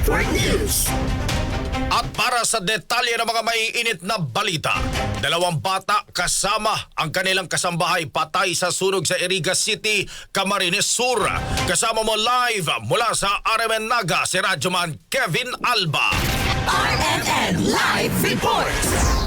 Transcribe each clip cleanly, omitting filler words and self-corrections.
Network News. At para sa detalye ng mga maiinit na balita, 2 bata kasama ang kanilang kasambahay patay sa sunog sa Iriga City, Camarines Sur. Kasama mo live mula sa RMN Naga si Radyoman Kevin Alba. RMN Live Reports.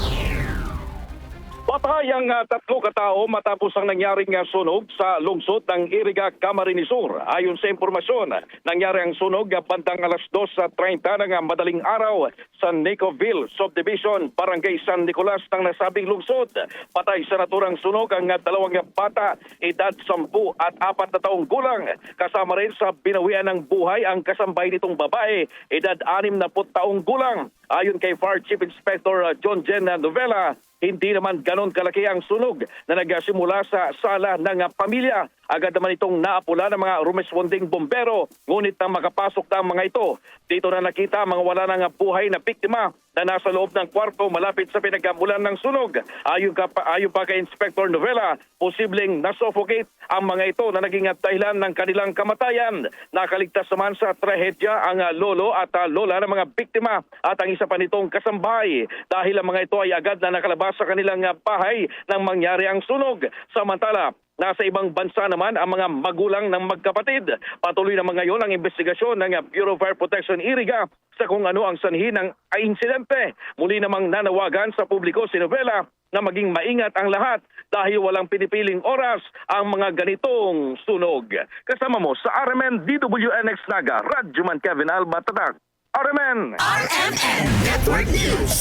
Patay ang 3 katao matapos ang nangyaring sunog sa lungsod ng Iriga, Camarines Sur. Ayon sa impormasyon, nangyari ang sunog bandang alas 2:30 ng madaling araw sa Nicoville Subdivision, Barangay San Nicolas ng nasabing lungsod. Patay sa naturang sunog ang 2 bata, edad 10 at 4 na taong gulang. Kasama rin sa binawian ng buhay ang kasambay nitong babae, edad 6 na taong gulang. Ayon kay Fire Chief Inspector John Jen Novela, hindi naman ganon kalaki ang sunog na nagsimula sa sala ng pamilya. Agad naman itong naapula ng mga rumesponding bombero, ngunit nang makapasok ng mga ito, dito na nakita mga wala ng buhay na biktima na nasa loob ng kwarto malapit sa pinagmulan ng sunog. Ayon pa kay Inspector Novela, posibleng nasuffocate ang mga ito na naging dahilan ng kanilang kamatayan. Nakaligtas naman sa trahedya ang lolo at lola ng mga biktima at ang isa pa nitong kasambahay dahil ang mga ito ay agad na nakalabas sa kanilang bahay nang mangyari ang sunog. Samantala, nasa ibang bansa naman ang mga magulang ng magkapatid. Patuloy naman ngayon ang investigasyon ng Bureau of Fire Protection Iriga sa kung ano ang sanhi ng insidente. Muli namang nanawagan sa publiko si Novela na maging maingat ang lahat dahil walang pinipiling oras ang mga ganitong sunog. Kasama mo sa RMN DWNX Naga, Radyoman Kevin Alba, Tatak. RMN! RMN Network News.